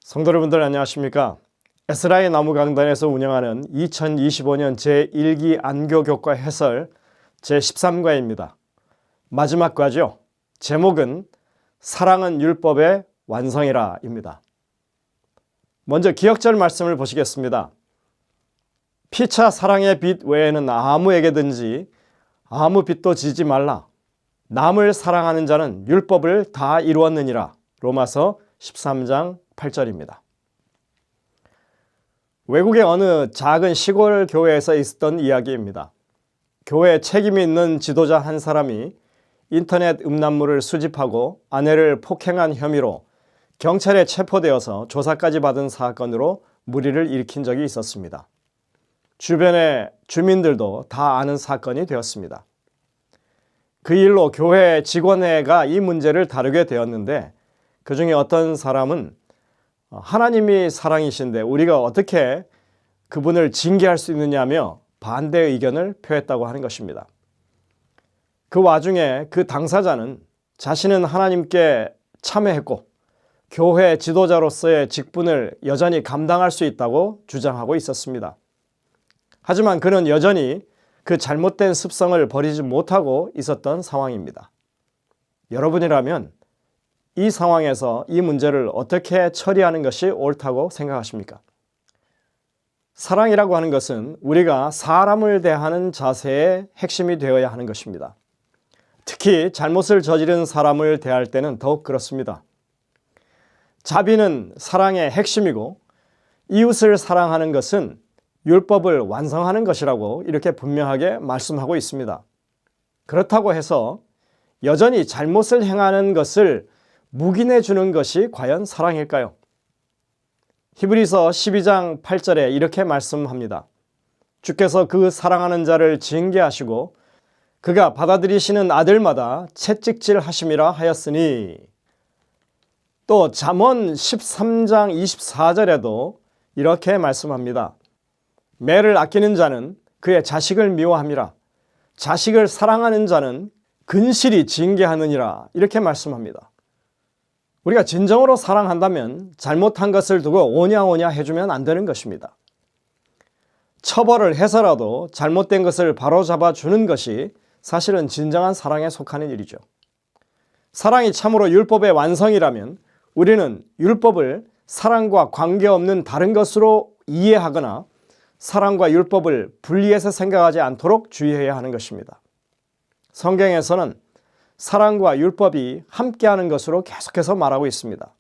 성도 여러분들 안녕하십니까? 에스라의 나무 강단에서 운영하는 2025년 제1기 안교교과 해설 제13과입니다. 마지막 과죠. 제목은 사랑은 율법의 완성이라 입니다. 먼저 기억절 말씀을 보시겠습니다. 피차 사랑의 빚 외에는 아무에게든지 아무 빚도 지지 말라. 남을 사랑하는 자는 율법을 다 이루었느니라. 로마서 13장 8절입니다. 외국의 어느 작은 시골 교회에서 있었던 이야기입니다. 교회에 책임이 있는 지도자 한 사람이 인터넷 음란물을 수집하고 아내를 폭행한 혐의로 경찰에 체포되어서 조사까지 받은 사건으로 물의를 일으킨 적이 있었습니다. 주변의 주민들도 다 아는 사건이 되었습니다. 그 일로 교회 직원회가 이 문제를 다루게 되었는데 그 중에 어떤 사람은 하나님이 사랑이신데 우리가 어떻게 그분을 징계할 수 있느냐며 반대 의견을 표했다고 하는 것입니다. 그 와중에 그 당사자는 자신은 하나님께 참회했고 교회 지도자로서의 직분을 여전히 감당할 수 있다고 주장하고 있었습니다. 하지만 그는 여전히 그 잘못된 습성을 버리지 못하고 있었던 상황입니다. 여러분이라면 이 상황에서 이 문제를 어떻게 처리하는 것이 옳다고 생각하십니까? 사랑이라고 하는 것은 우리가 사람을 대하는 자세의 핵심이 되어야 하는 것입니다. 특히 잘못을 저지른 사람을 대할 때는 더욱 그렇습니다. 자비는 사랑의 핵심이고 이웃을 사랑하는 것은 율법을 완성하는 것이라고 이렇게 분명하게 말씀하고 있습니다. 그렇다고 해서 여전히 잘못을 행하는 것을 묵인해 주는 것이 과연 사랑일까요? 히브리서 12장 8절에 이렇게 말씀합니다. 주께서 그 사랑하는 자를 징계하시고 그가 받아들이시는 아들마다 채찍질 하심이라 하였으니. 또 잠언 13장 24절에도 이렇게 말씀합니다. 매를 아끼는 자는 그의 자식을 미워함이라. 자식을 사랑하는 자는 근실히 징계하느니라. 이렇게 말씀합니다. 우리가 진정으로 사랑한다면 잘못한 것을 두고 오냐오냐 해주면 안 되는 것입니다. 처벌을 해서라도 잘못된 것을 바로잡아 주는 것이 사실은 진정한 사랑에 속하는 일이죠. 사랑이 참으로 율법의 완성이라면 우리는 율법을 사랑과 관계없는 다른 것으로 이해하거나 사랑과 율법을 분리해서 생각하지 않도록 주의해야 하는 것입니다. 성경에서는 사랑과 율법이 함께하는 것으로 계속해서 말하고 있습니다.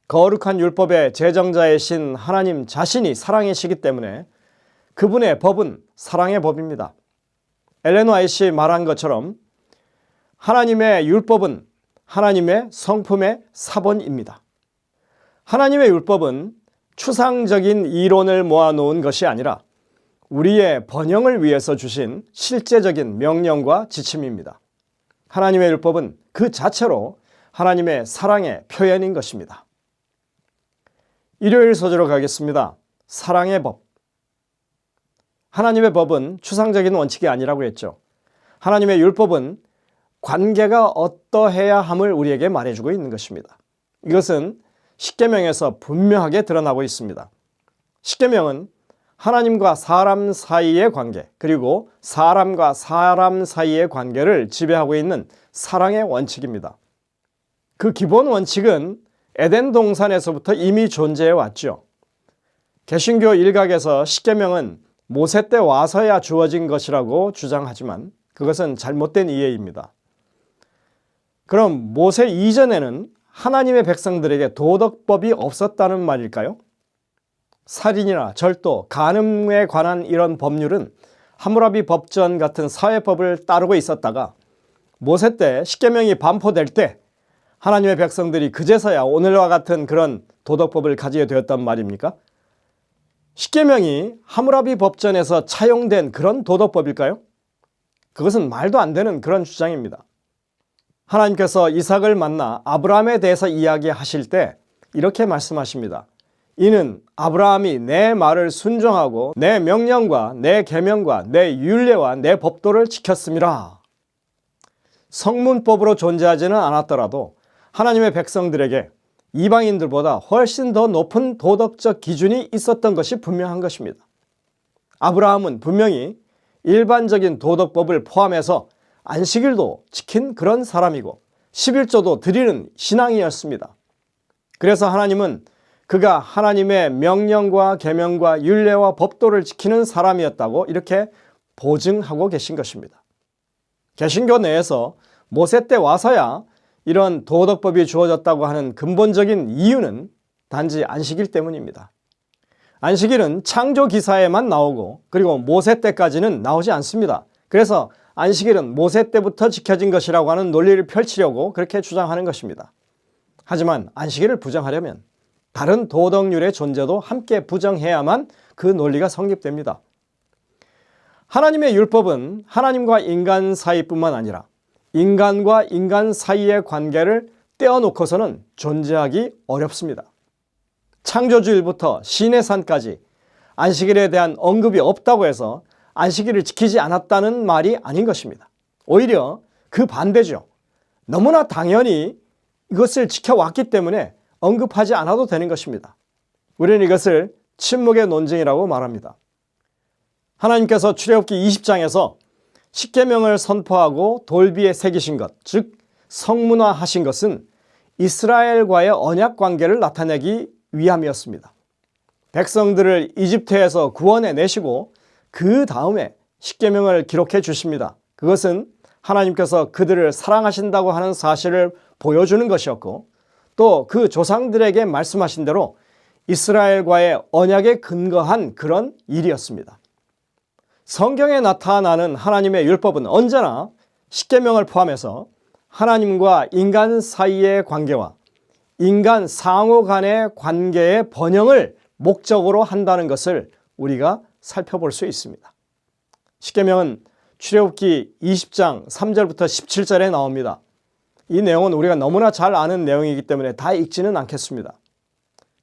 거룩한 율법의 제정자이신 하나님 자신이 사랑이시기 때문에 그분의 법은 사랑의 법입니다. 엘렌 화이트가 말한 것처럼 하나님의 율법은 하나님의 성품의 사본입니다. 하나님의 율법은 추상적인 이론을 모아놓은 것이 아니라 우리의 번영을 위해서 주신 실제적인 명령과 지침입니다. 하나님의 율법은 그 자체로 하나님의 사랑의 표현인 것입니다. 일요일 소재로 가겠습니다. 사랑의 법. 하나님의 법은 추상적인 원칙이 아니라고 했죠. 하나님의 율법은 관계가 어떠해야 함을 우리에게 말해주고 있는 것입니다. 이것은 십계명에서 분명하게 드러나고 있습니다. 십계명은 하나님과 사람 사이의 관계, 그리고 사람과 사람 사이의 관계를 지배하고 있는 사랑의 원칙입니다. 그 기본 원칙은 에덴 동산에서부터 이미 존재해 왔죠. 개신교 일각에서 십계명은 모세 때 와서야 주어진 것이라고 주장하지만 그것은 잘못된 이해입니다. 그럼 모세 이전에는 하나님의 백성들에게 도덕법이 없었다는 말일까요? 살인이나 절도, 간음에 관한 이런 법률은 함무라비 법전 같은 사회법을 따르고 있었다가 모세 때 십계명이 반포될 때 하나님의 백성들이 그제서야 오늘과 같은 그런 도덕법을 가지게 되었단 말입니까? 십계명이 함무라비 법전에서 차용된 그런 도덕법일까요? 그것은 말도 안 되는 그런 주장입니다. 하나님께서 이삭을 만나 아브라함에 대해서 이야기하실 때 이렇게 말씀하십니다. 이는 아브라함이 내 말을 순종하고 내 명령과 내 계명과 내 율례와 내 법도를 지켰음이라. 성문법으로 존재하지는 않았더라도 하나님의 백성들에게 이방인들보다 훨씬 더 높은 도덕적 기준이 있었던 것이 분명한 것입니다. 아브라함은 분명히 일반적인 도덕법을 포함해서 안식일도 지킨 그런 사람이고 11조도 드리는 신앙이었습니다. 그래서 하나님은 그가 하나님의 명령과 계명과 율례와 법도를 지키는 사람이었다고 이렇게 보증하고 계신 것입니다. 개신교 내에서 모세 때 와서야 이런 도덕법이 주어졌다고 하는 근본적인 이유는 단지 안식일 때문입니다. 안식일은 창조 기사에만 나오고 그리고 모세 때까지는 나오지 않습니다. 그래서 안식일은 모세 때부터 지켜진 것이라고 하는 논리를 펼치려고 그렇게 주장하는 것입니다. 하지만 안식일을 부정하려면 다른 도덕률의 존재도 함께 부정해야만 그 논리가 성립됩니다. 하나님의 율법은 하나님과 인간 사이뿐만 아니라 인간과 인간 사이의 관계를 떼어놓고서는 존재하기 어렵습니다. 창조주일부터 시내산까지 안식일에 대한 언급이 없다고 해서 안식일을 지키지 않았다는 말이 아닌 것입니다. 오히려 그 반대죠. 너무나 당연히 이것을 지켜왔기 때문에 언급하지 않아도 되는 것입니다. 우리는 이것을 침묵의 논증이라고 말합니다. 하나님께서 출애굽기 20장에서 십계명을 선포하고 돌비에 새기신 것, 즉 성문화하신 것은 이스라엘과의 언약 관계를 나타내기 위함이었습니다. 백성들을 이집트에서 구원해 내시고 그 다음에 십계명을 기록해 주십니다. 그것은 하나님께서 그들을 사랑하신다고 하는 사실을 보여주는 것이었고 또 그 조상들에게 말씀하신 대로 이스라엘과의 언약에 근거한 그런 일이었습니다. 성경에 나타나는 하나님의 율법은 언제나 십계명을 포함해서 하나님과 인간 사이의 관계와 인간 상호 간의 관계의 번영을 목적으로 한다는 것을 우리가 살펴볼 수 있습니다. 십계명은 출애굽기 20장 3절부터 17절에 나옵니다. 이 내용은 우리가 너무나 잘 아는 내용이기 때문에 다 읽지는 않겠습니다.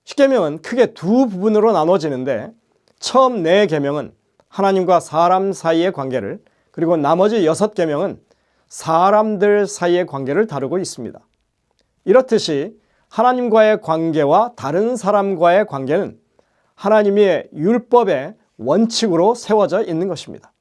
십계명은 크게 두 부분으로 나눠지는데 처음 4계명은 하나님과 사람 사이의 관계를, 그리고 나머지 6계명은 사람들 사이의 관계를 다루고 있습니다. 이렇듯이 하나님과의 관계와 다른 사람과의 관계는 하나님의 율법의 원칙으로 세워져 있는 것입니다.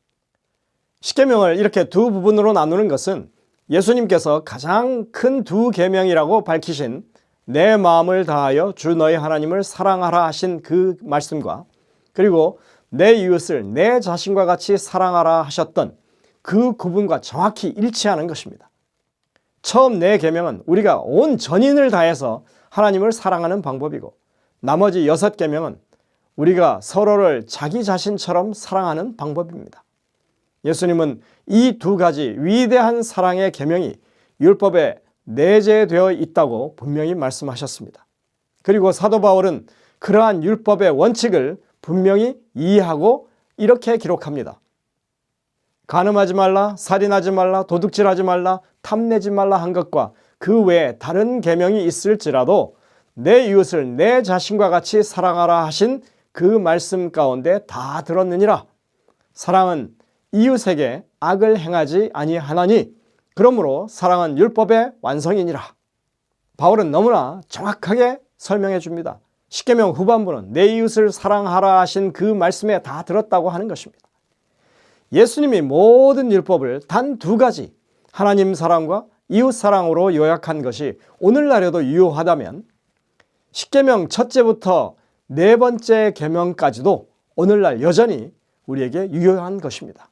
십계명을 이렇게 두 부분으로 나누는 것은 예수님께서 가장 큰 2계명이라고 밝히신 내 마음을 다하여 주 너희 하나님을 사랑하라 하신 그 말씀과 그리고 내 이웃을 내 자신과 같이 사랑하라 하셨던 그 구분과 정확히 일치하는 것입니다. 처음 4계명은 우리가 온 전인을 다해서 하나님을 사랑하는 방법이고 나머지 6계명은 우리가 서로를 자기 자신처럼 사랑하는 방법입니다. 예수님은 이 2가지 위대한 사랑의 계명이 율법에 내재되어 있다고 분명히 말씀하셨습니다. 그리고 사도 바울은 그러한 율법의 원칙을 분명히 이해하고 이렇게 기록합니다. 간음하지 말라, 살인하지 말라, 도둑질하지 말라, 탐내지 말라 한 것과 그 외에 다른 계명이 있을지라도 내 이웃을 내 자신과 같이 사랑하라 하신 그 말씀 가운데 다 들었느니라. 사랑은 이웃에게 악을 행하지 아니하나니 그러므로 사랑은 율법의 완성이니라. 바울은 너무나 정확하게 설명해 줍니다. 십계명 후반부는 내 이웃을 사랑하라 하신 그 말씀에 다 들었다고 하는 것입니다. 예수님이 모든 율법을 단 2가지 하나님 사랑과 이웃 사랑으로 요약한 것이 오늘날에도 유효하다면 십계명 첫째부터 4번째 계명까지도 오늘날 여전히 우리에게 유효한 것입니다.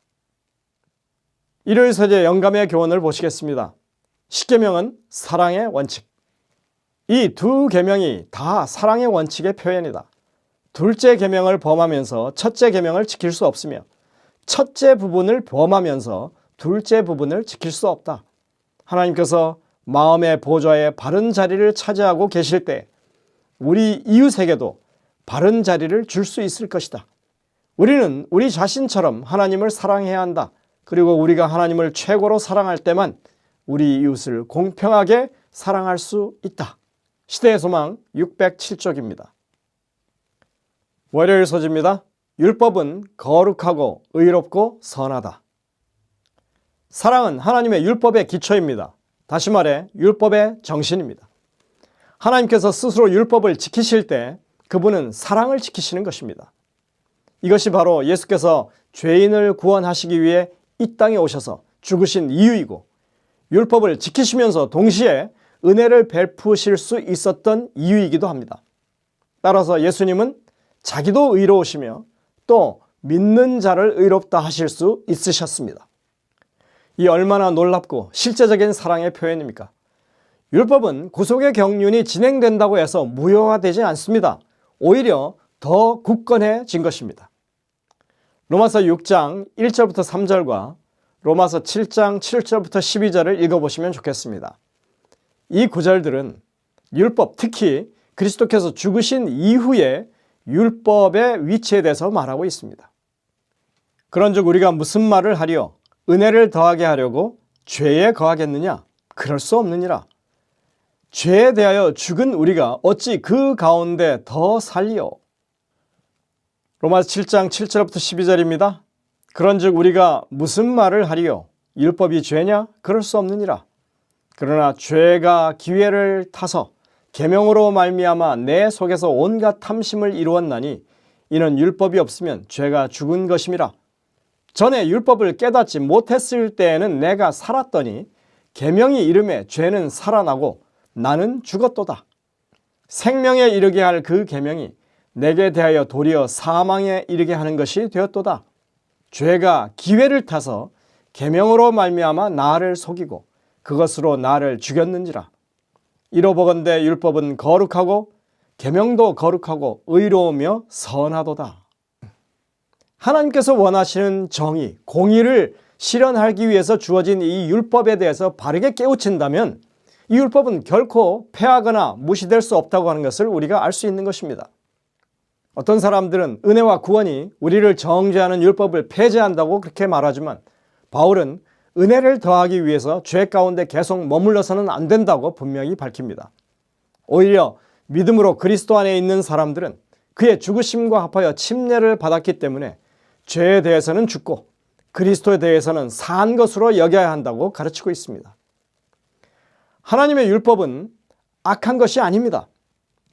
일요일 서재 영감의 교훈을 보시겠습니다. 십계명은 사랑의 원칙. 이 2계명이 다 사랑의 원칙의 표현이다. 둘째 계명을 범하면서 첫째 계명을 지킬 수 없으며 첫째 부분을 범하면서 둘째 부분을 지킬 수 없다. 하나님께서 마음의 보좌에 바른 자리를 차지하고 계실 때 우리 이웃에게도 바른 자리를 줄 수 있을 것이다. 우리는 우리 자신처럼 하나님을 사랑해야 한다. 그리고 우리가 하나님을 최고로 사랑할 때만 우리 이웃을 공평하게 사랑할 수 있다. 시대의 소망 607쪽입니다. 월요일 소지입니다. 율법은 거룩하고 의롭고 선하다. 사랑은 하나님의 율법의 기초입니다. 다시 말해 율법의 정신입니다. 하나님께서 스스로 율법을 지키실 때 그분은 사랑을 지키시는 것입니다. 이것이 바로 예수께서 죄인을 구원하시기 위해 이 땅에 오셔서 죽으신 이유이고 율법을 지키시면서 동시에 은혜를 베푸실 수 있었던 이유이기도 합니다. 따라서 예수님은 자기도 의로우시며 또 믿는 자를 의롭다 하실 수 있으셨습니다. 이 얼마나 놀랍고 실제적인 사랑의 표현입니까? 율법은 구속의 경륜이 진행된다고 해서 무효화되지 않습니다. 오히려 더 굳건해진 것입니다. 로마서 6장 1절부터 3절과 로마서 7장 7절부터 12절을 읽어보시면 좋겠습니다. 이 구절들은 율법, 특히 그리스도께서 죽으신 이후에 율법의 위치에 대해서 말하고 있습니다. 그런즉 우리가 무슨 말을 하리요? 은혜를 더하게 하려고 죄에 거하겠느냐? 그럴 수 없느니라. 죄에 대하여 죽은 우리가 어찌 그 가운데 더 살리요? 로마서 7장 7절부터 12절입니다. 그런즉 우리가 무슨 말을 하리요? 율법이 죄냐? 그럴 수 없느니라. 그러나 죄가 기회를 타서 계명으로 말미암아 내 속에서 온갖 탐심을 이루었나니 이는 율법이 없으면 죄가 죽은 것임이라. 전에 율법을 깨닫지 못했을 때에는 내가 살았더니 계명이 이름에 죄는 살아나고 나는 죽었도다. 생명에 이르게 할 그 계명이 내게 대하여 도리어 사망에 이르게 하는 것이 되었도다. 죄가 기회를 타서 계명으로 말미암아 나를 속이고 그것으로 나를 죽였는지라. 이로보건대 율법은 거룩하고 계명도 거룩하고 의로우며 선하도다. 하나님께서 원하시는 정의, 공의를 실현하기 위해서 주어진 이 율법에 대해서 바르게 깨우친다면 이 율법은 결코 폐하거나 무시될 수 없다고 하는 것을 우리가 알 수 있는 것입니다. 어떤 사람들은 은혜와 구원이 우리를 정죄하는 율법을 폐지한다고 그렇게 말하지만 바울은 은혜를 더하기 위해서 죄 가운데 계속 머물러서는 안 된다고 분명히 밝힙니다. 오히려 믿음으로 그리스도 안에 있는 사람들은 그의 죽으심과 합하여 침례를 받았기 때문에 죄에 대해서는 죽고 그리스도에 대해서는 산 것으로 여겨야 한다고 가르치고 있습니다. 하나님의 율법은 악한 것이 아닙니다.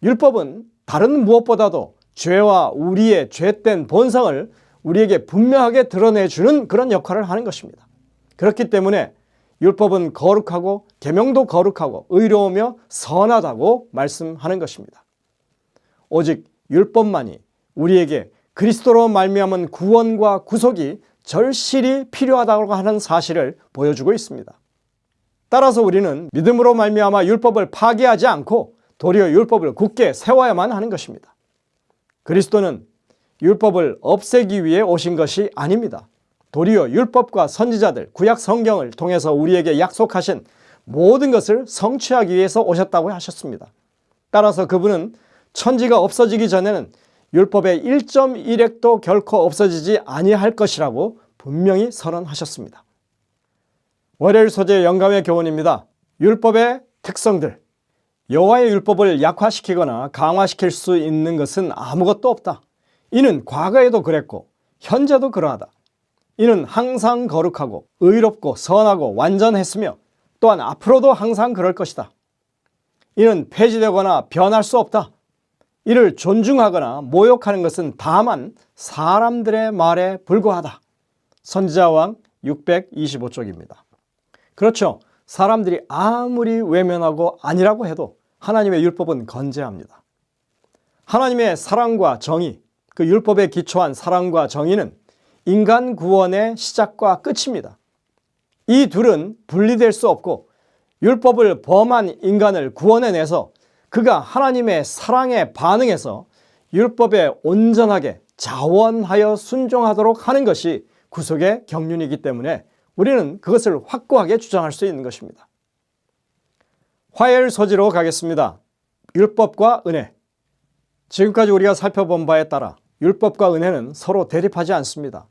율법은 다른 무엇보다도 죄와 우리의 죄된 본성을 우리에게 분명하게 드러내주는 그런 역할을 하는 것입니다. 그렇기 때문에 율법은 거룩하고 계명도 거룩하고 의로우며 선하다고 말씀하는 것입니다. 오직 율법만이 우리에게 그리스도로 말미암은 구원과 구속이 절실히 필요하다고 하는 사실을 보여주고 있습니다. 따라서 우리는 믿음으로 말미암아 율법을 파괴하지 않고 도리어 율법을 굳게 세워야만 하는 것입니다. 그리스도는 율법을 없애기 위해 오신 것이 아닙니다. 도리어 율법과 선지자들, 구약 성경을 통해서 우리에게 약속하신 모든 것을 성취하기 위해서 오셨다고 하셨습니다. 따라서 그분은 천지가 없어지기 전에는 율법의 1.1획도 결코 없어지지 아니할 것이라고 분명히 선언하셨습니다. 월요일 소재 영감의 교훈입니다. 율법의 특성들. 여호와의 율법을 약화시키거나 강화시킬 수 있는 것은 아무것도 없다. 이는 과거에도 그랬고 현재도 그러하다. 이는 항상 거룩하고 의롭고 선하고 완전했으며 또한 앞으로도 항상 그럴 것이다. 이는 폐지되거나 변할 수 없다. 이를 존중하거나 모욕하는 것은 다만 사람들의 말에 불과하다. 선지자왕 625쪽입니다. 그렇죠. 사람들이 아무리 외면하고 아니라고 해도 하나님의 율법은 건재합니다. 하나님의 사랑과 정의, 그 율법에 기초한 사랑과 정의는 인간 구원의 시작과 끝입니다. 이 둘은 분리될 수 없고 율법을 범한 인간을 구원해내서 그가 하나님의 사랑에 반응해서 율법에 온전하게 자원하여 순종하도록 하는 것이 구속의 경륜이기 때문에 우리는 그것을 확고하게 주장할 수 있는 것입니다. 화요일 소지로 가겠습니다. 율법과 은혜. 지금까지 우리가 살펴본 바에 따라 율법과 은혜는 서로 대립하지 않습니다.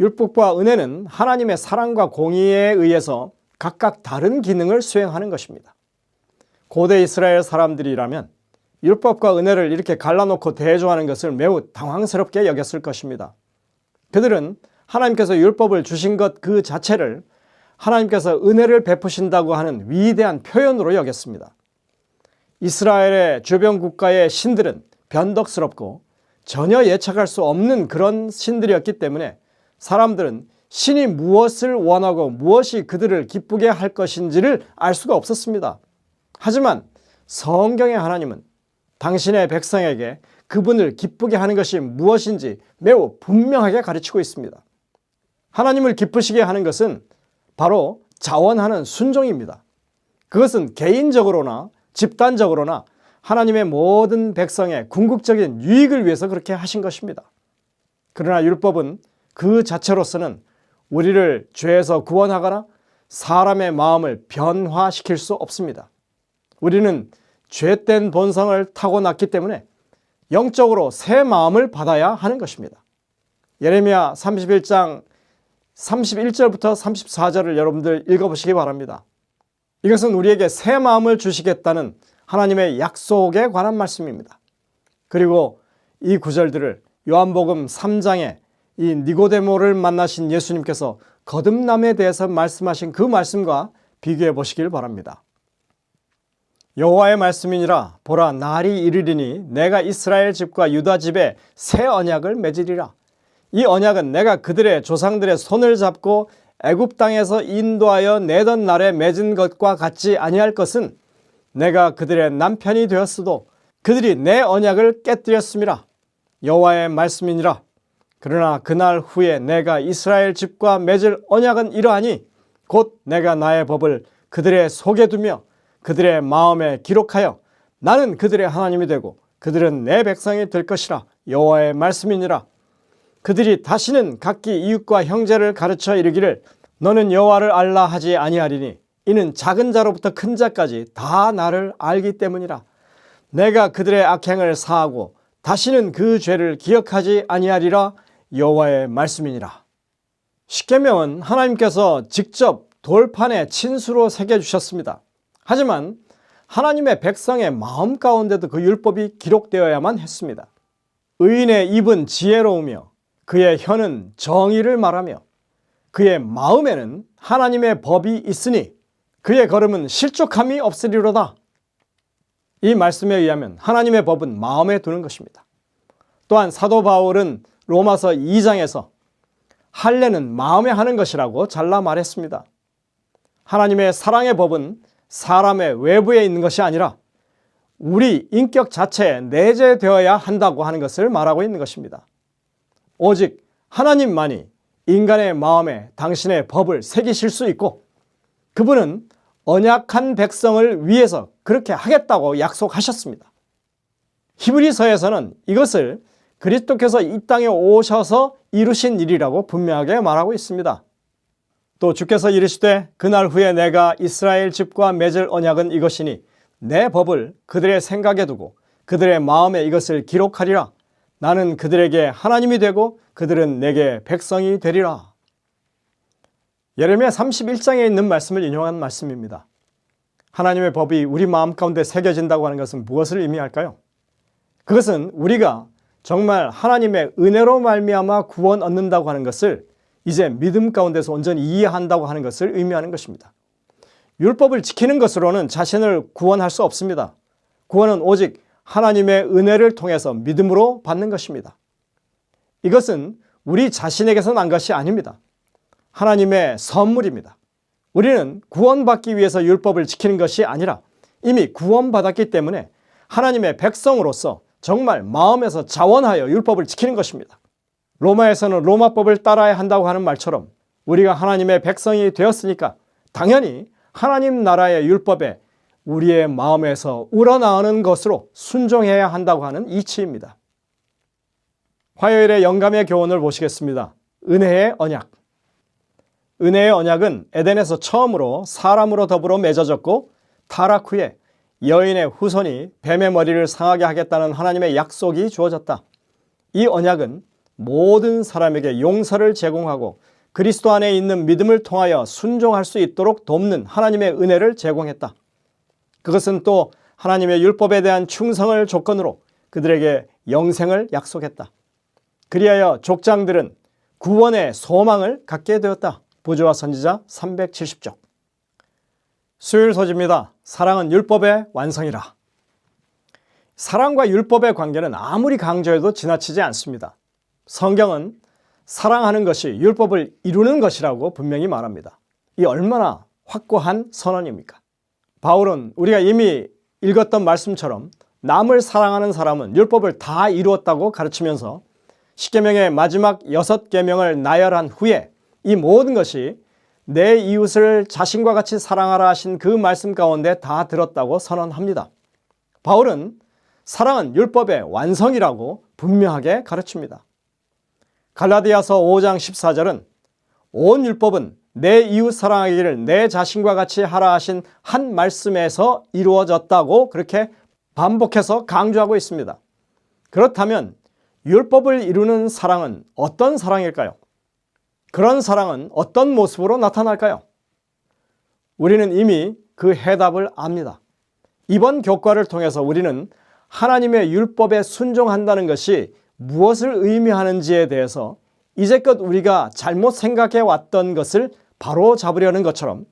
율법과 은혜는 하나님의 사랑과 공의에 의해서 각각 다른 기능을 수행하는 것입니다. 고대 이스라엘 사람들이라면 율법과 은혜를 이렇게 갈라놓고 대조하는 것을 매우 당황스럽게 여겼을 것입니다. 그들은 하나님께서 율법을 주신 것 그 자체를 하나님께서 은혜를 베푸신다고 하는 위대한 표현으로 여겼습니다. 이스라엘의 주변 국가의 신들은 변덕스럽고 전혀 예측할 수 없는 그런 신들이었기 때문에 사람들은 신이 무엇을 원하고 무엇이 그들을 기쁘게 할 것인지를 알 수가 없었습니다. 하지만 성경의 하나님은 당신의 백성에게 그분을 기쁘게 하는 것이 무엇인지 매우 분명하게 가르치고 있습니다. 하나님을 기쁘시게 하는 것은 바로 자원하는 순종입니다. 그것은 개인적으로나 집단적으로나 하나님의 모든 백성의 궁극적인 유익을 위해서 그렇게 하신 것입니다. 그러나 율법은 그 자체로서는 우리를 죄에서 구원하거나 사람의 마음을 변화시킬 수 없습니다. 우리는 죄된 본성을 타고났기 때문에 영적으로 새 마음을 받아야 하는 것입니다. 예레미야 31장 31절부터 34절을 여러분들 읽어보시기 바랍니다. 이것은 우리에게 새 마음을 주시겠다는 하나님의 약속에 관한 말씀입니다. 그리고 이 구절들을 요한복음 3장에 이 니고데모를 만나신 예수님께서 거듭남에 대해서 말씀하신 그 말씀과 비교해 보시길 바랍니다. 여호와의 말씀이니라. 보라, 날이 이르리니 내가 이스라엘 집과 유다 집에 새 언약을 맺으리라. 이 언약은 내가 그들의 조상들의 손을 잡고 애굽 땅에서 인도하여 내던 날에 맺은 것과 같지 아니할 것은 내가 그들의 남편이 되었어도 그들이 내 언약을 깨뜨렸음이라. 여호와의 말씀이니라. 그러나 그날 후에 내가 이스라엘 집과 맺을 언약은 이러하니 곧 내가 나의 법을 그들의 속에 두며 그들의 마음에 기록하여 나는 그들의 하나님이 되고 그들은 내 백성이 될 것이라. 여호와의 말씀이니라. 그들이 다시는 각기 이웃과 형제를 가르쳐 이르기를 너는 여호와를 알라 하지 아니하리니 이는 작은 자로부터 큰 자까지 다 나를 알기 때문이라. 내가 그들의 악행을 사하고 다시는 그 죄를 기억하지 아니하리라. 여호와의 말씀이니라. 십계명은 하나님께서 직접 돌판에 친수로 새겨주셨습니다. 하지만 하나님의 백성의 마음 가운데도 그 율법이 기록되어야만 했습니다. 의인의 입은 지혜로우며 그의 혀는 정의를 말하며 그의 마음에는 하나님의 법이 있으니 그의 걸음은 실족함이 없으리로다. 이 말씀에 의하면 하나님의 법은 마음에 두는 것입니다. 또한 사도 바울은 로마서 2장에서 할례는 마음에 하는 것이라고 잘라 말했습니다. 하나님의 사랑의 법은 사람의 외부에 있는 것이 아니라 우리 인격 자체에 내재되어야 한다고 하는 것을 말하고 있는 것입니다. 오직 하나님만이 인간의 마음에 당신의 법을 새기실 수 있고 그분은 언약한 백성을 위해서 그렇게 하겠다고 약속하셨습니다. 히브리서에서는 이것을 그리스도께서 이 땅에 오셔서 이루신 일이라고 분명하게 말하고 있습니다. 또 주께서 이르시되 그날 후에 내가 이스라엘 집과 맺을 언약은 이것이니 내 법을 그들의 생각에 두고 그들의 마음에 이것을 기록하리라. 나는 그들에게 하나님이 되고 그들은 내게 백성이 되리라. 예레미야 31장에 있는 말씀을 인용한 말씀입니다. 하나님의 법이 우리 마음 가운데 새겨진다고 하는 것은 무엇을 의미할까요? 그것은 우리가 정말 하나님의 은혜로 말미암아 구원 얻는다고 하는 것을 이제 믿음 가운데서 온전히 이해한다고 하는 것을 의미하는 것입니다. 율법을 지키는 것으로는 자신을 구원할 수 없습니다. 구원은 오직 하나님의 은혜를 통해서 믿음으로 받는 것입니다. 이것은 우리 자신에게서 난 것이 아닙니다. 하나님의 선물입니다. 우리는 구원받기 위해서 율법을 지키는 것이 아니라 이미 구원받았기 때문에 하나님의 백성으로서 정말 마음에서 자원하여 율법을 지키는 것입니다. 로마에서는 로마법을 따라야 한다고 하는 말처럼 우리가 하나님의 백성이 되었으니까 당연히 하나님 나라의 율법에 우리의 마음에서 우러나오는 것으로 순종해야 한다고 하는 이치입니다. 화요일의 영감의 교훈을 보시겠습니다. 은혜의 언약. 은혜의 언약은 에덴에서 처음으로 사람으로 더불어 맺어졌고 타락 후에 여인의 후손이 뱀의 머리를 상하게 하겠다는 하나님의 약속이 주어졌다. 이 언약은 모든 사람에게 용서를 제공하고 그리스도 안에 있는 믿음을 통하여 순종할 수 있도록 돕는 하나님의 은혜를 제공했다. 그것은 또 하나님의 율법에 대한 충성을 조건으로 그들에게 영생을 약속했다. 그리하여 족장들은 구원의 소망을 갖게 되었다. 부조와 선지자 370쪽. 수요일 소지입니다. 사랑은 율법의 완성이라. 사랑과 율법의 관계는 아무리 강조해도 지나치지 않습니다. 성경은 사랑하는 것이 율법을 이루는 것이라고 분명히 말합니다. 이 얼마나 확고한 선언입니까? 바울은 우리가 이미 읽었던 말씀처럼 남을 사랑하는 사람은 율법을 다 이루었다고 가르치면서 십계명의 마지막 6계명을 나열한 후에 이 모든 것이 내 이웃을 자신과 같이 사랑하라 하신 그 말씀 가운데 다 들었다고 선언합니다. 바울은 사랑은 율법의 완성이라고 분명하게 가르칩니다. 갈라디아서 5장 14절은 온 율법은 내 이웃 사랑하기를 내 자신과 같이 하라 하신 한 말씀에서 이루어졌다고 그렇게 반복해서 강조하고 있습니다. 그렇다면 율법을 이루는 사랑은 어떤 사랑일까요? 그런 사랑은 어떤 모습으로 나타날까요? 우리는 이미 그 해답을 압니다. 이번 교과를 통해서 우리는 하나님의 율법에 순종한다는 것이 무엇을 의미하는지에 대해서 이제껏 우리가 잘못 생각해 왔던 것을 바로 잡으려는 것처럼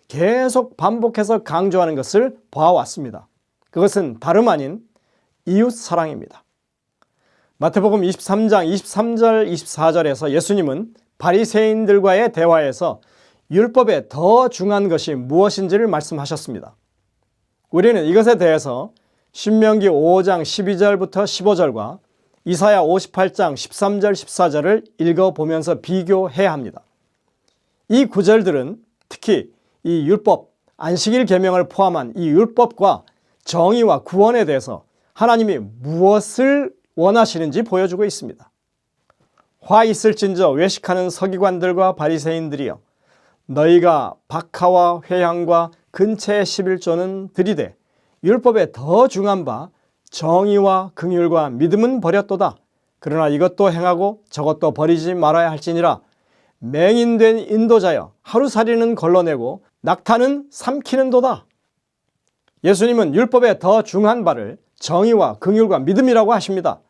계속 반복해서 강조하는 것을 봐왔습니다. 그것은 다름 아닌 이웃 사랑입니다. 마태복음 23장 23절 24절에서 예수님은 바리새인들과의 대화에서 율법에 더 중요한 것이 무엇인지를 말씀하셨습니다. 우리는 이것에 대해서 신명기 5장 12절부터 15절과 이사야 58장 13절 14절을 읽어보면서 비교해야 합니다. 이 구절들은 특히 이 율법, 안식일 계명을 포함한 이 율법과 정의와 구원에 대해서 하나님이 무엇을 원하시는지 보여주고 있습니다. 화 있을진저 외식하는 서기관들과 바리새인들이여, 너희가 박하와 회향과 근채의 11조는 들이되 율법에 더 중한 바 정의와 긍휼과 믿음은 버렸도다. 그러나 이것도 행하고 저것도 버리지 말아야 할지니라. 맹인된 인도자여, 하루살이는 걸러내고 낙타는 삼키는도다. 예수님은 율법에 더 중한 바를 정의와 긍휼과 믿음이라고 하십니다.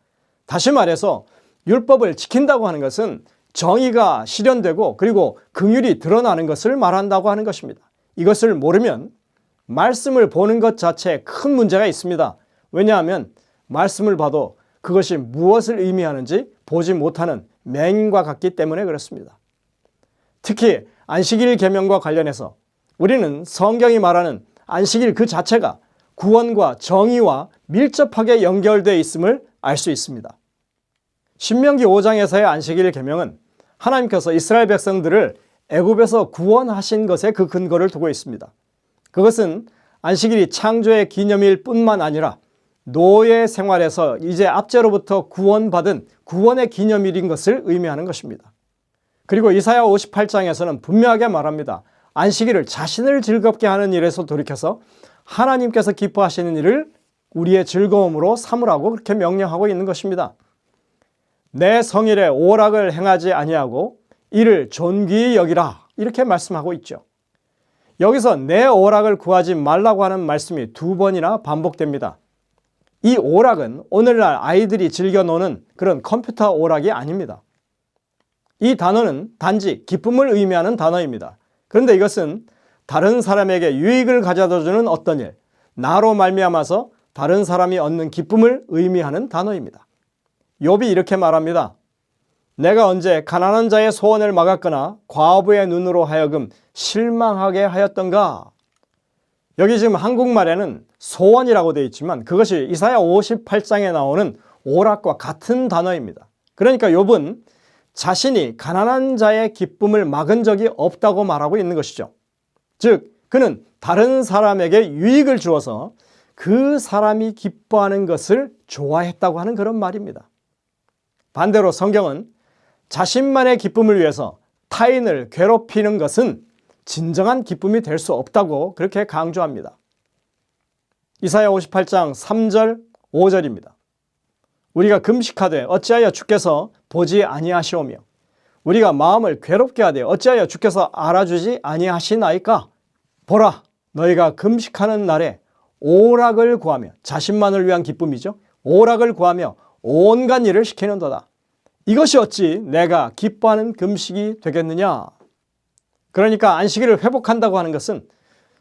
다시 말해서 율법을 지킨다고 하는 것은 정의가 실현되고 그리고 긍휼이 드러나는 것을 말한다고 하는 것입니다. 이것을 모르면 말씀을 보는 것 자체에 큰 문제가 있습니다. 왜냐하면 말씀을 봐도 그것이 무엇을 의미하는지 보지 못하는 맹인과 같기 때문에 그렇습니다. 특히 안식일 계명과 관련해서 우리는 성경이 말하는 안식일 그 자체가 구원과 정의와 밀접하게 연결되어 있음을 알 수 있습니다. 신명기 5장에서의 안식일 계명은 하나님께서 이스라엘 백성들을 애굽에서 구원하신 것에 그 근거를 두고 있습니다. 그것은 안식일이 창조의 기념일 뿐만 아니라 노예 생활에서 이제 압제로부터 구원받은 구원의 기념일인 것을 의미하는 것입니다. 그리고 이사야 58장에서는 분명하게 말합니다. 안식일을 자신을 즐겁게 하는 일에서 돌이켜서 하나님께서 기뻐하시는 일을 우리의 즐거움으로 삼으라고 그렇게 명령하고 있는 것입니다. 내 성일에 오락을 행하지 아니하고 이를 존귀히 여기라, 이렇게 말씀하고 있죠. 여기서 내 오락을 구하지 말라고 하는 말씀이 2번이나 반복됩니다. 이 오락은 오늘날 아이들이 즐겨 노는 그런 컴퓨터 오락이 아닙니다. 이 단어는 단지 기쁨을 의미하는 단어입니다. 그런데 이것은 다른 사람에게 유익을 가져다 주는 어떤 일, 나로 말미암아서 다른 사람이 얻는 기쁨을 의미하는 단어입니다. 욥이 이렇게 말합니다. 내가 언제 가난한 자의 소원을 막았거나 과부의 눈으로 하여금 실망하게 하였던가. 여기 지금 한국말에는 소원이라고 되어 있지만 그것이 이사야 58장에 나오는 오락과 같은 단어입니다. 그러니까 욥은 자신이 가난한 자의 기쁨을 막은 적이 없다고 말하고 있는 것이죠. 즉 그는 다른 사람에게 유익을 주어서 그 사람이 기뻐하는 것을 좋아했다고 하는 그런 말입니다. 반대로 성경은 자신만의 기쁨을 위해서 타인을 괴롭히는 것은 진정한 기쁨이 될 수 없다고 그렇게 강조합니다. 이사야 58장 3절 5절입니다. 우리가 금식하되 어찌하여 주께서 보지 아니하시오며 우리가 마음을 괴롭게 하되 어찌하여 주께서 알아주지 아니하시나이까. 보라, 너희가 금식하는 날에 오락을 구하며, 자신만을 위한 기쁨이죠. 오락을 구하며 온갖 일을 시키는도다. 이것이 어찌 내가 기뻐하는 금식이 되겠느냐. 그러니까 안식일을 회복한다고 하는 것은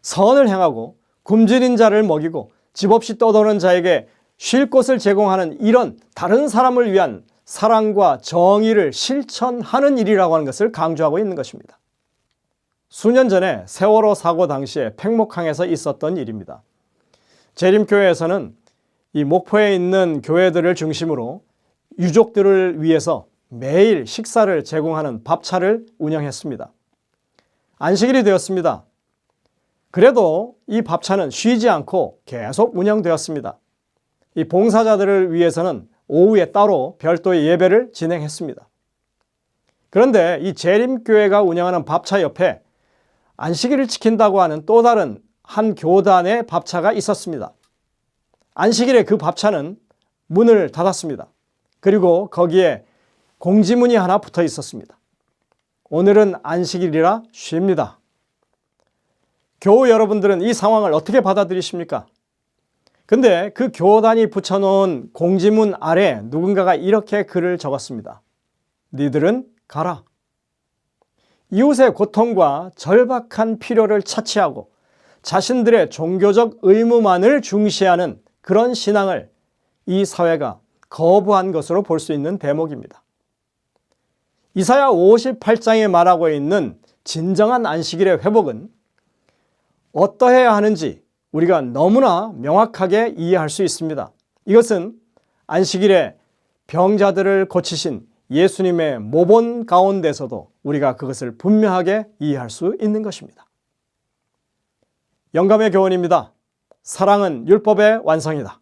선을 행하고 굶주린 자를 먹이고 집 없이 떠도는 자에게 쉴 곳을 제공하는 이런 다른 사람을 위한 사랑과 정의를 실천하는 일이라고 하는 것을 강조하고 있는 것입니다. 수년 전에 세월호 사고 당시에 팽목항에서 있었던 일입니다. 재림교회에서는 이 목포에 있는 교회들을 중심으로 유족들을 위해서 매일 식사를 제공하는 밥차를 운영했습니다. 안식일이 되었습니다. 그래도 이 밥차는 쉬지 않고 계속 운영되었습니다. 이 봉사자들을 위해서는 오후에 따로 별도의 예배를 진행했습니다. 그런데 이 재림교회가 운영하는 밥차 옆에 안식일을 지킨다고 하는 또 다른 한 교단의 밥차가 있었습니다. 안식일에 그 밥차는 문을 닫았습니다. 그리고 거기에 공지문이 하나 붙어 있었습니다. 오늘은 안식일이라 쉽니다. 교우 여러분들은 이 상황을 어떻게 받아들이십니까? 근데 그 교단이 붙여놓은 공지문 아래 누군가가 이렇게 글을 적었습니다. 니들은 가라. 이웃의 고통과 절박한 필요를 차치하고 자신들의 종교적 의무만을 중시하는 그런 신앙을 이 사회가 거부한 것으로 볼 수 있는 대목입니다. 이사야 58장에 말하고 있는 진정한 안식일의 회복은 어떠해야 하는지 우리가 너무나 명확하게 이해할 수 있습니다. 이것은 안식일에 병자들을 고치신 예수님의 모본 가운데서도 우리가 그것을 분명하게 이해할 수 있는 것입니다. 영감의 교훈입니다. 사랑은 율법의 완성이다.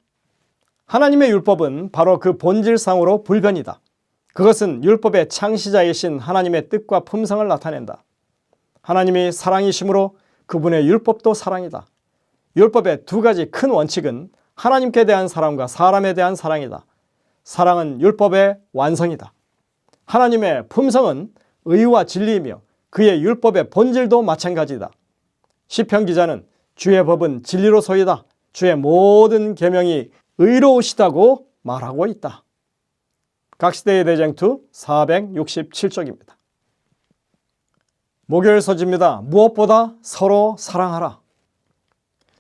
하나님의 율법은 바로 그 본질상으로 불변이다. 그것은 율법의 창시자이신 하나님의 뜻과 품성을 나타낸다. 하나님이 사랑이시므로 그분의 율법도 사랑이다. 율법의 두 가지 큰 원칙은 하나님께 대한 사랑과 사람에 대한 사랑이다. 사랑은 율법의 완성이다. 하나님의 품성은 의와 진리이며 그의 율법의 본질도 마찬가지다. 시편 기자는 주의 법은 진리로소이다. 주의 모든 계명이 의로우시다고 말하고 있다. 각시대의 대쟁투 467쪽입니다. 목요일 서지입니다. 무엇보다 서로 사랑하라.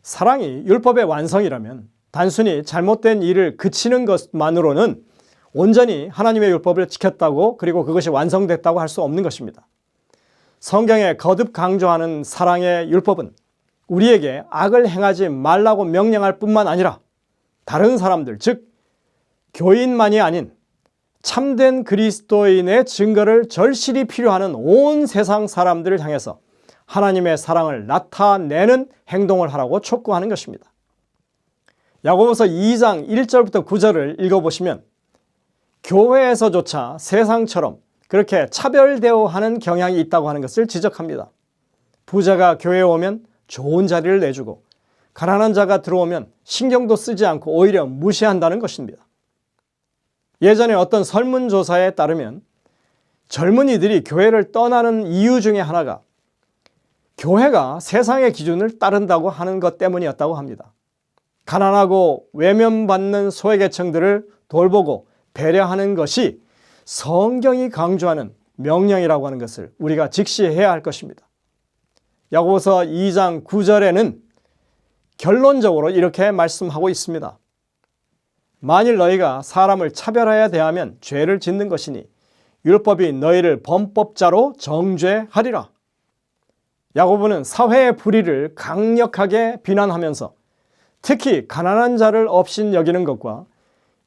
사랑이 율법의 완성이라면 단순히 잘못된 일을 그치는 것만으로는 온전히 하나님의 율법을 지켰다고 그리고 그것이 완성됐다고 할 수 없는 것입니다. 성경에 거듭 강조하는 사랑의 율법은 우리에게 악을 행하지 말라고 명령할 뿐만 아니라 다른 사람들, 즉 교인만이 아닌 참된 그리스도인의 증거를 절실히 필요하는 온 세상 사람들을 향해서 하나님의 사랑을 나타내는 행동을 하라고 촉구하는 것입니다. 야고보서 2장 1절부터 9절을 읽어보시면 교회에서조차 세상처럼 그렇게 차별대우하는 경향이 있다고 하는 것을 지적합니다. 부자가 교회에 오면 좋은 자리를 내주고 가난한 자가 들어오면 신경도 쓰지 않고 오히려 무시한다는 것입니다. 예전에 어떤 설문조사에 따르면 젊은이들이 교회를 떠나는 이유 중에 하나가 교회가 세상의 기준을 따른다고 하는 것 때문이었다고 합니다. 가난하고 외면받는 소외계층들을 돌보고 배려하는 것이 성경이 강조하는 명령이라고 하는 것을 우리가 직시해야 할 것입니다. 야고보서 2장 9절에는 결론적으로 이렇게 말씀하고 있습니다. 만일 너희가 사람을 차별하여 대하면 죄를 짓는 것이니 율법이 너희를 범법자로 정죄하리라. 야고보는 사회의 불의를 강력하게 비난하면서 특히 가난한 자를 업신 여기는 것과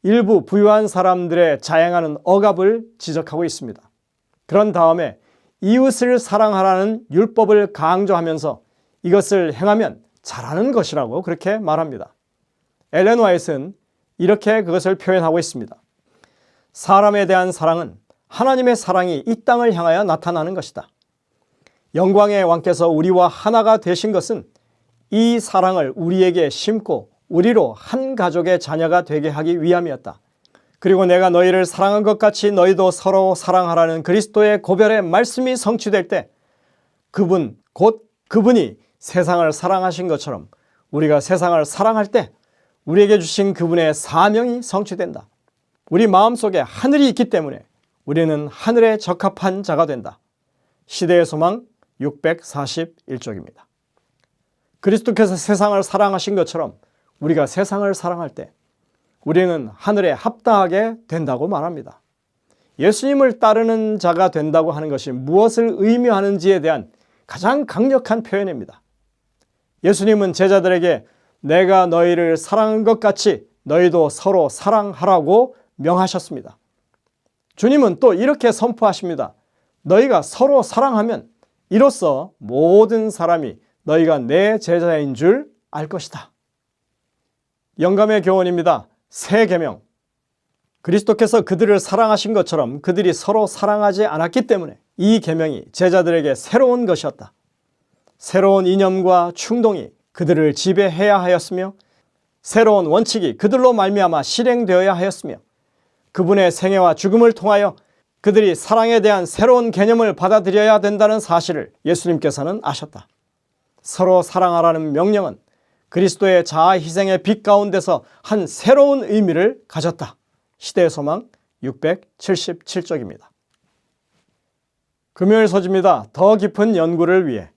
일부 부유한 사람들의 자행하는 억압을 지적하고 있습니다. 그런 다음에 이웃을 사랑하라는 율법을 강조하면서 이것을 행하면 잘하는 것이라고 그렇게 말합니다. 엘렌 화이트는 이렇게 그것을 표현하고 있습니다. 사람에 대한 사랑은 하나님의 사랑이 이 땅을 향하여 나타나는 것이다. 영광의 왕께서 우리와 하나가 되신 것은 이 사랑을 우리에게 심고 우리로 한 가족의 자녀가 되게 하기 위함이었다. 그리고 내가 너희를 사랑한 것 같이 너희도 서로 사랑하라는 그리스도의 고별의 말씀이 성취될 때 그분, 곧 그분이 세상을 사랑하신 것처럼 우리가 세상을 사랑할 때 우리에게 주신 그분의 사명이 성취된다. 우리 마음속에 하늘이 있기 때문에 우리는 하늘에 적합한 자가 된다. 시대의 소망 641쪽입니다. 그리스도께서 세상을 사랑하신 것처럼 우리가 세상을 사랑할 때 우리는 하늘에 합당하게 된다고 말합니다. 예수님을 따르는 자가 된다고 하는 것이 무엇을 의미하는지에 대한 가장 강력한 표현입니다. 예수님은 제자들에게 내가 너희를 사랑한 것 같이 너희도 서로 사랑하라고 명하셨습니다. 주님은 또 이렇게 선포하십니다. 너희가 서로 사랑하면 이로써 모든 사람이 너희가 내 제자인 줄 알 것이다. 영감의 교훈입니다. 새 계명. 그리스도께서 그들을 사랑하신 것처럼 그들이 서로 사랑하지 않았기 때문에 이 계명이 제자들에게 새로운 것이었다. 새로운 이념과 충동이 그들을 지배해야 하였으며 새로운 원칙이 그들로 말미암아 실행되어야 하였으며 그분의 생애와 죽음을 통하여 그들이 사랑에 대한 새로운 개념을 받아들여야 된다는 사실을 예수님께서는 아셨다. 서로 사랑하라는 명령은 그리스도의 자아 희생의 빛 가운데서 한 새로운 의미를 가졌다. 시대의 소망 677쪽입니다. 금요일 소지입니다. 더 깊은 연구를 위해.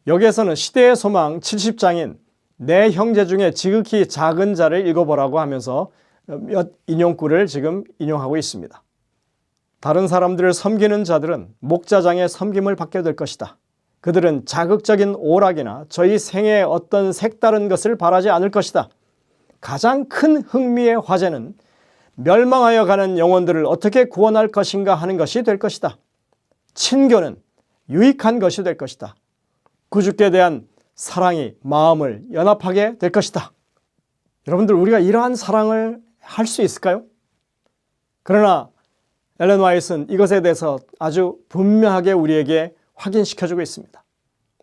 여기에서는 시대의 소망 70장인 내 형제 중에 지극히 작은 자를 읽어보라고 하면서 몇 인용구를 지금 인용하고 있습니다. 다른 사람들을 섬기는 자들은 목자장의 섬김을 받게 될 것이다. 그들은 자극적인 오락이나 저희 생애의 어떤 색다른 것을 바라지 않을 것이다. 가장 큰 흥미의 화제는 멸망하여 가는 영혼들을 어떻게 구원할 것인가 하는 것이 될 것이다. 친교는 유익한 것이 될 것이다. 구주께 대한 사랑이 마음을 연합하게 될 것이다. 여러분들, 우리가 이러한 사랑을 할 수 있을까요? 그러나 엘렌 화이트는 이것에 대해서 아주 분명하게 우리에게 확인시켜주고 있습니다.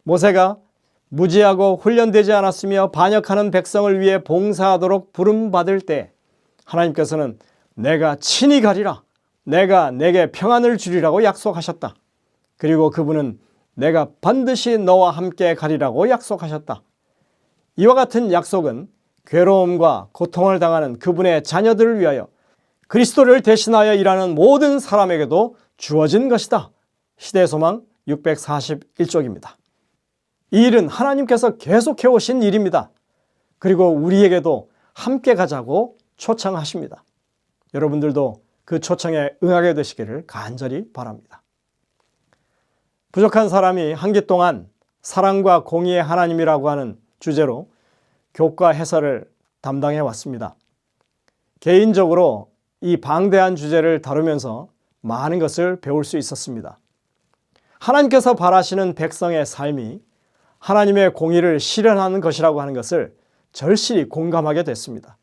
모세가 무지하고 훈련되지 않았으며 반역하는 백성을 위해 봉사하도록 부름받을 때 하나님께서는 내가 친히 가리라, 내가 내게 평안을 주리라고 약속하셨다. 그리고 그분은 내가 반드시 너와 함께 가리라고 약속하셨다. 이와 같은 약속은 괴로움과 고통을 당하는 그분의 자녀들을 위하여 그리스도를 대신하여 일하는 모든 사람에게도 주어진 것이다. 시대의 소망 641쪽입니다. 이 일은 하나님께서 계속해 오신 일입니다. 그리고 우리에게도 함께 가자고 초청하십니다. 여러분들도 그 초청에 응하게 되시기를 간절히 바랍니다. 부족한 사람이 한 기 동안 사랑과 공의의 하나님이라고 하는 주제로 교과 해설을 담당해 왔습니다. 개인적으로 이 방대한 주제를 다루면서 많은 것을 배울 수 있었습니다. 하나님께서 바라시는 백성의 삶이 하나님의 공의를 실현하는 것이라고 하는 것을 절실히 공감하게 됐습니다.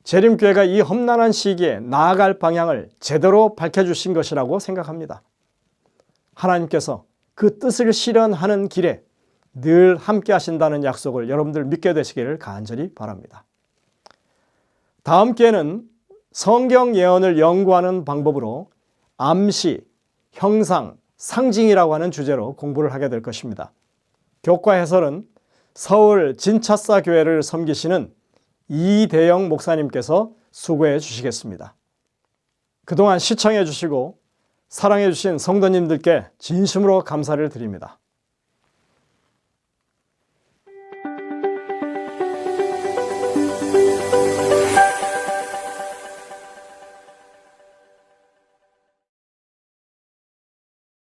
재림교회가 이 험난한 시기에 나아갈 방향을 제대로 밝혀주신 것이라고 생각합니다. 하나님께서 그 뜻을 실현하는 길에 늘 함께 하신다는 약속을 여러분들 믿게 되시기를 간절히 바랍니다. 다음 기회는 성경 예언을 연구하는 방법으로 암시, 형상, 상징이라고 하는 주제로 공부를 하게 될 것입니다. 교과 해설은 서울 진차사 교회를 섬기시는 이대영 목사님께서 수고해 주시겠습니다. 그동안 시청해 주시고 사랑해 주신 성도님들께 진심으로 감사를 드립니다.